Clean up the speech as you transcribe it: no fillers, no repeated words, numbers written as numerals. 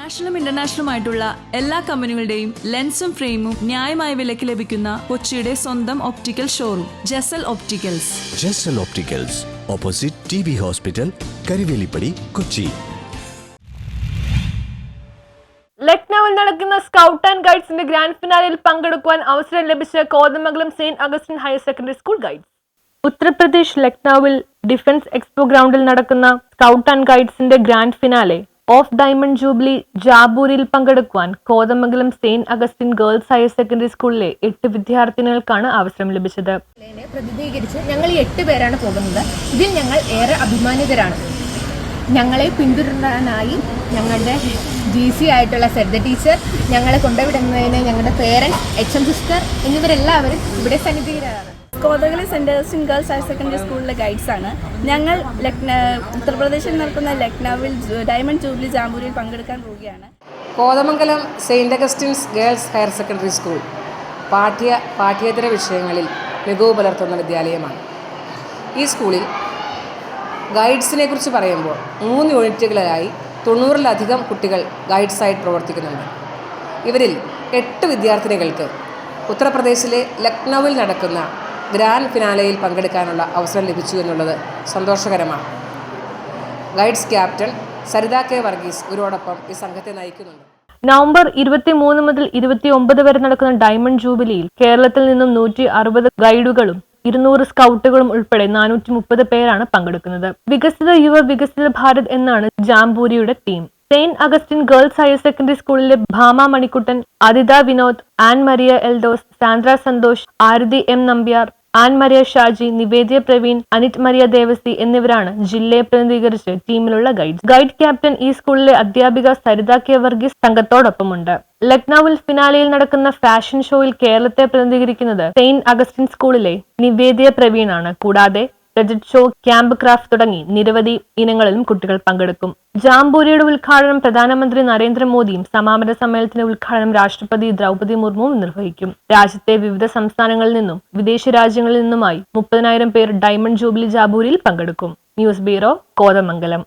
നാഷണലും ഇന്റർനാഷണലുമായിട്ടുള്ള എല്ലാ കമ്പനികളുടെയും ലെൻസും ഫ്രെയിമും ന്യായമായ വിലയ്ക്ക് ലഭിക്കുന്ന കൊച്ചിയുടെ സ്വന്തം optical showroom Jasal opticals. Jasal opticals, opposite TB hospital, Karivelippady, Kochi. ലക്നൌവിൽ നടക്കുന്ന സ്കൗട്ട് ആൻഡ് ഗൈഡ്സിന്റെ ഗ്രാൻഡ് ഫിനാലയിൽ പങ്കെടുക്കുവാൻ അവസരം ലഭിച്ച Kothamangalam saint Augustine higher secondary school guides. Uttar Pradesh ലക്നൌവിൽ ഡിഫൻസ് എക്സ്പോ ഗ്രൗണ്ടിൽ നടക്കുന്ന സ്കൗട്ട് ആൻഡ് ഗൈഡ്സിന്റെ grand finale of diamond jubilee ജാബൂരിൽ പങ്കെടുക്കുവാൻ Kothamangalam saint Augustine girls higher secondary സ്കൂളിലെ 8 വിദ്യാർത്ഥിനികൾക്കാണ് അവസരം ലഭിച്ചത്. പ്രതിനിധീകരിച്ച് ഞങ്ങൾ ഈ 8 പേരാണ് പോകുന്നത്. ഇതിൽ ഞങ്ങൾ ഏറെ അഭിമാനിതരാണ്. ഞങ്ങളെ പിന്തുടരാനായി ഞങ്ങളുടെ GC ആയിട്ടുള്ള സെർദ ടീച്ചർ, ഞങ്ങളെ കൊണ്ടുവിടുന്നതിന് ഞങ്ങളുടെ പേരൻസ്, HM സിസ്റ്റർ എന്നിവരെല്ലാവരും ഇവിടെ സന്നിധിതരാണ്. Kothamangalam saint Augustine girls higher secondary സ്കൂളിലെ ഗൈഡ്സ് ആണ്. ഞങ്ങൾ ഉത്തർപ്രദേശിൽ നടക്കുന്ന ലക്നൌവിൽ ഡയമണ്ട് ജൂബിലി ജാംബൂരിയിൽ പങ്കെടുക്കാൻ പോവുകയാണ്. Kothamangalam Saint Augustine's girls higher secondary school പാഠ്യേതര വിഷയങ്ങളിൽ മികവ് പുലർത്തുന്ന വിദ്യാലയമാണ്. ഈ സ്കൂളിൽ ഗൈഡ്സിനെ കുറിച്ച് പറയുമ്പോൾ 3 യൂണിറ്റുകളിലായി 90-ലധികം കുട്ടികൾ ഗൈഡ്സായിട്ട് പ്രവർത്തിക്കുന്നുണ്ട്. ഇവരിൽ 8 വിദ്യാർത്ഥിനികൾക്ക് ഉത്തർപ്രദേശിലെ ലക്നൌവിൽ നടക്കുന്ന ഗ്രാൻഡ് ഫിനാലയിൽ പങ്കെടുക്കാനുള്ള അവസരം ലഭിച്ചു എന്നുള്ളത് സന്തോഷകരമാണ്. Guides captain Saritha K. Varghese ഇവരോടൊപ്പം ഈ സംഘത്തെ നയിക്കുന്നുണ്ട്. നവംബർ 23 മുതൽ 29 വരെ നടക്കുന്ന ഡയമണ്ട് ജൂബിലിയിൽ കേരളത്തിൽ നിന്നും 160 ഗൈഡുകളും 200 സ്കൗട്ടുകളും ഉൾപ്പെടെ 430 പേരാണ് പങ്കെടുക്കുന്നത്. വികസിത യുവ വികസിത ഭാരത് എന്നാണ് ജാംബൂരിയുടെ theme. Saint Augustine girls higher secondary സ്കൂളിലെ Bhama Manikkuttan, Adita Vinod, Ann Maria Eldhose, Sandra Santhosh, Arathi M. Nambiar, Ann Maria Shaji, Nivedya Praveen, Anith Maria Devasi എന്നിവരാണ് ജില്ലയെ പ്രതിനിധീകരിച്ച് ടീമിലുള്ള ഗൈഡ്സ്. ഗൈഡ് ക്യാപ്റ്റൻ ഈ സ്കൂളിലെ അധ്യാപിക സരിത K. വർഗീസ് സംഘത്തോടൊപ്പമുണ്ട്. ലക്നൌവിൽ ഫിനാലയിൽ നടക്കുന്ന ഫാഷൻ ഷോയിൽ കേരളത്തെ പ്രതിനിധീകരിക്കുന്നത് സെയിന്റ് അഗസ്റ്റിൻ സ്കൂളിലെ നിവേദ്യ പ്രവീണാണ്. കൂടാതെ പ്രൊജക്ട് ഷോ, ക്യാമ്പ് ക്രാഫ്റ്റ് തുടങ്ങി നിരവധി ഇനങ്ങളിലും കുട്ടികൾ പങ്കെടുക്കും. ജാംബൂരിയുടെ ഉദ്ഘാടനം പ്രധാനമന്ത്രി നരേന്ദ്രമോദിയും സമാപന സമ്മേളനത്തിന്റെ ഉദ്ഘാടനം രാഷ്ട്രപതി ദ്രൗപദി മുർമുവും നിർവഹിക്കും. രാജ്യത്തെ വിവിധ സംസ്ഥാനങ്ങളിൽ നിന്നും വിദേശ രാജ്യങ്ങളിൽ നിന്നുമായി 30,000 പേർ ഡയമണ്ട് ജൂബിലി ജാബൂരിയിൽ പങ്കെടുക്കും. News bureau, Kothamangalam.